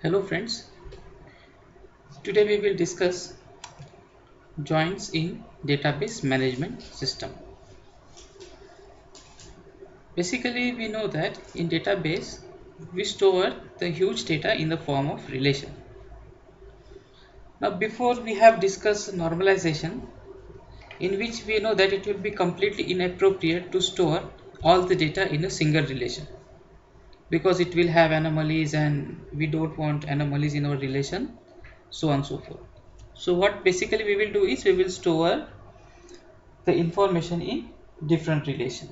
Hello friends, today we will discuss joins in database management system. Basically we know that in database we store the huge data in the form of relation. Now before we have discussed normalization, in which we know that it will be completely inappropriate to store all the data in a single relation because it will have anomalies and we don't want anomalies in our relation, so on and so forth. So what basically we will do is we will store the information in different relation.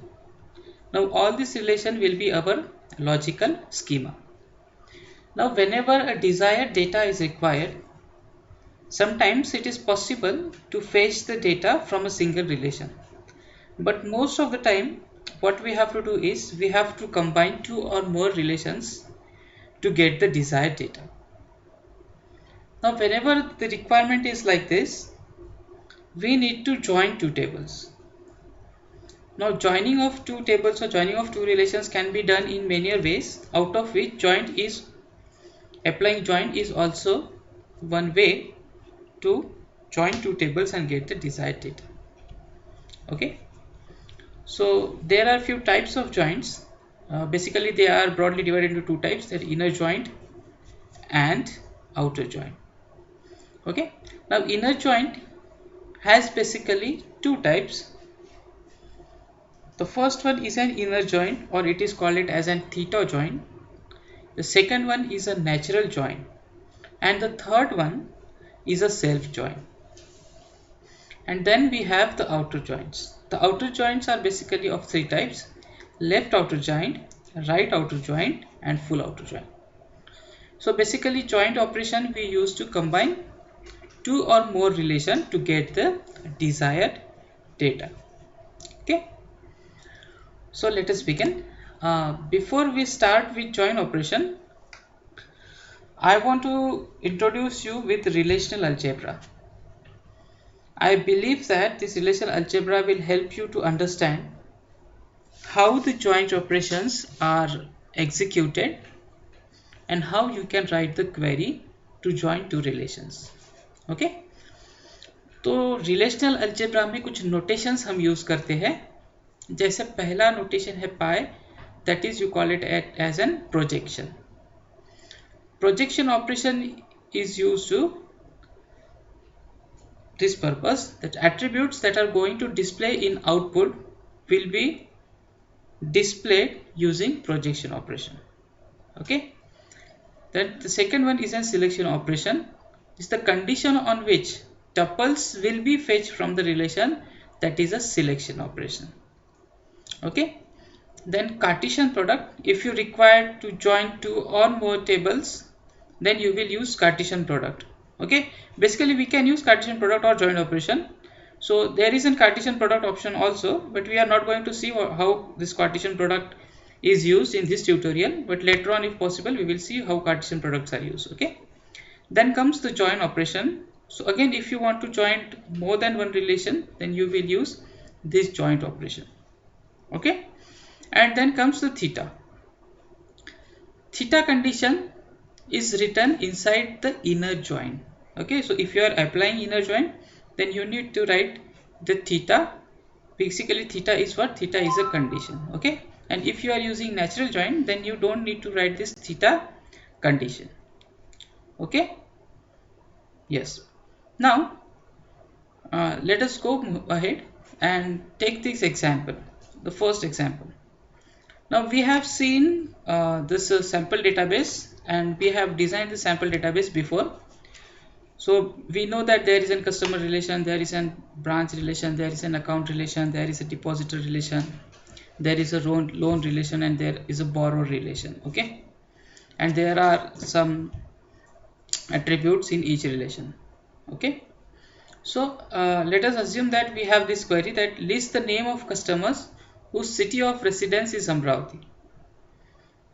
Now all this relation will be our logical schema. Now whenever a desired data is required, sometimes it is possible to fetch the data from a single relation. But most of the time what we have to do is we have to combine two or more relations to get the desired data. Now whenever the requirement is like this, we need to join two tables. Now joining of two tables or joining of two relations can be done in many ways, out of which applying join is also one way to join two tables and get the desired data. Okay, so there are few types of joins. Basically they are broadly divided into two types, that inner joint and outer joint. Okay, now inner joint has basically two types. The first one is an inner joint, or it is called it as an theta joint. The second one is a natural joint, and the third one is a self joint. And then we have the outer joints. The outer joints are basically of three types: left outer joint, right outer joint, and full outer joint. So basically joint operation we use to combine two or more relation to get the desired data. Okay, so let us begin. Before we start with join operation, I want to introduce you with relational algebra. I believe that this relational algebra will help you to understand how the joint operations are executed and how you can write the query to join two relations. Okay, तो relational algebra में कुछ notations हम use करते हैं. जैसे पहला notation है pi, that is you call it as an projection. Projection operation is used to this purpose, that attributes that are going to display in output will be displayed using projection operation. Okay, then the second one is a selection operation. Is the condition on which tuples will be fetched from the relation, that is a selection operation. Okay, then Cartesian product, if you require to join two or more tables, then you will use Cartesian product. Okay, basically we can use Cartesian product or joint operation. So there is a Cartesian product option also, but we are not going to see how this Cartesian product is used in this tutorial, but later on if possible we will see how Cartesian products are used. Okay, then comes the join operation. So again, if you want to join more than one relation, then you will use this joint operation. Okay, and then comes the theta. Theta condition is written inside the inner join. Okay, so if you are applying inner join, then you need to write the theta. Basically theta is what? Theta is a condition. Okay, and if you are using natural join, then you don't need to write this theta condition. Okay, yes. Now let us go ahead and take this example, the first example. Now we have seen this sample database, and we have designed the sample database before. So we know that there is a customer relation, there is a branch relation, there is an account relation, there is a depositor relation, there is a loan relation, and there is a borrower relation. Okay, and there are some attributes in each relation. Okay, so let us assume that we have this query that lists the name of customers whose city of residence is Amravati.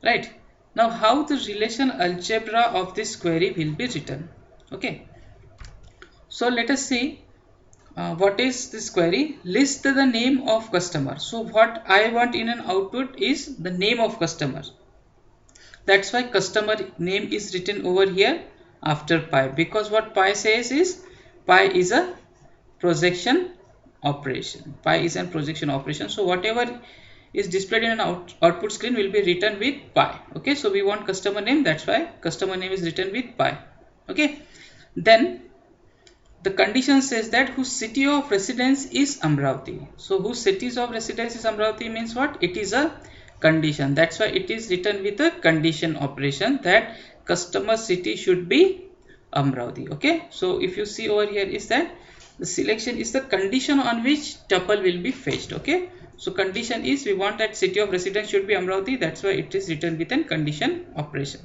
Right, now how the relational algebra of this query will be written. Okay, so let us see what is this query. List the name of customer. So what I want in an output is the name of customer. That's why customer name is written over here after pi, because what pi says is pi is a projection operation. Pi is a projection operation. So whatever is displayed in an output screen will be written with pi. Okay, so we want customer name, that's why customer name is written with pi. Okay, then the condition says that whose city of residence is Amravati. So whose cities of residence is Amravati means what? It is a condition. That's why it is written with a condition operation that customer city should be Amravati. Okay, so if you see over here is that the selection is the condition on which tuple will be fetched. Okay, so condition is we want that city of residence should be Amravati. That's why it is written with a condition operation.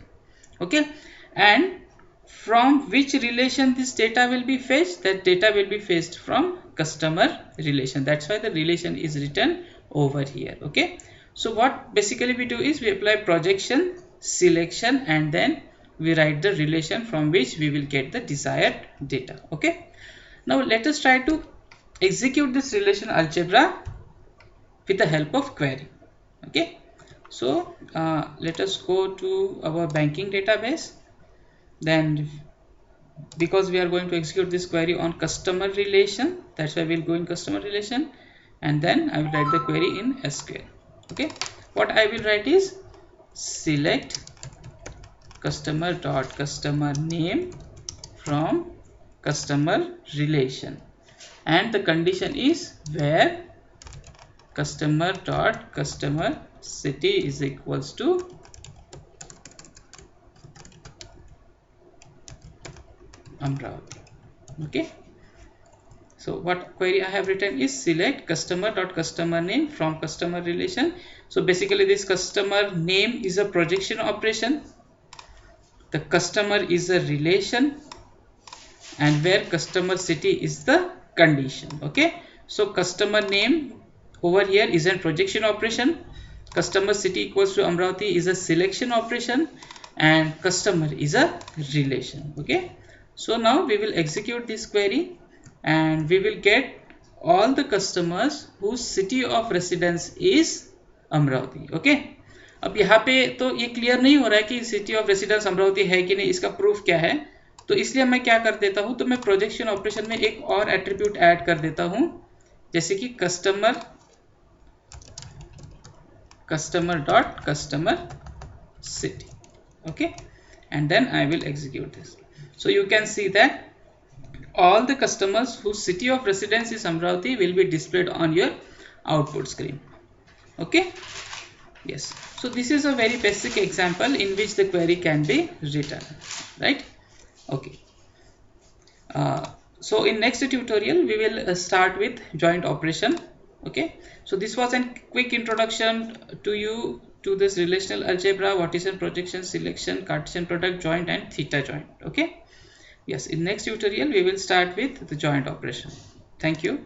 Okay, and from which relation this data will be fetched? That data will be fetched from customer relation. That's why the relation is written over here. Okay, so what basically we do is we apply projection, selection, and then we write the relation from which we will get the desired data. Okay, now let us try to execute this relation algebra with the help of query. Okay, so let us go to our banking database. Then because we are going to execute this query on customer relation, that's why we'll go in customer relation, and then I will write the query in SQL. Okay, what I will write is select customer dot customer name from customer relation, and the condition is where customer dot customer city is equals to Amravati. Okay, so what query I have written is select customer dot customer name from customer relation. So basically this customer name is a projection operation, the customer is a relation, and where customer city is the condition. Okay, so customer name over here is a projection operation, customer city equals to Amravati is a selection operation, and customer is a relation. Okay, so now we will execute this query and we will get all the customers whose city of residence is Amravati. Okay, अब यहाँ पे तो ये clear नहीं हो रहा है कि सिटी ऑफ रेसिडेंस अमरावती है कि नहीं, इसका प्रूफ क्या है, तो इसलिए मैं क्या कर देता हूँ, तो मैं प्रोजेक्शन ऑपरेशन में एक और एट्रीब्यूट ऐड कर देता हूँ, जैसे कि customer dot customer city. Okay, and then I will execute this. So you can see that all the customers whose city of residence is Amravati will be displayed on your output screen. Okay, yes, so this is a very basic example in which the query can be written, right? Okay, so in next tutorial we will start with joint operation. Okay, so this was a quick introduction to you to this relational algebra, what is a projection, selection, Cartesian product, joint, and theta joint. Okay, yes, in next tutorial we will start with the joint operation. Thank you.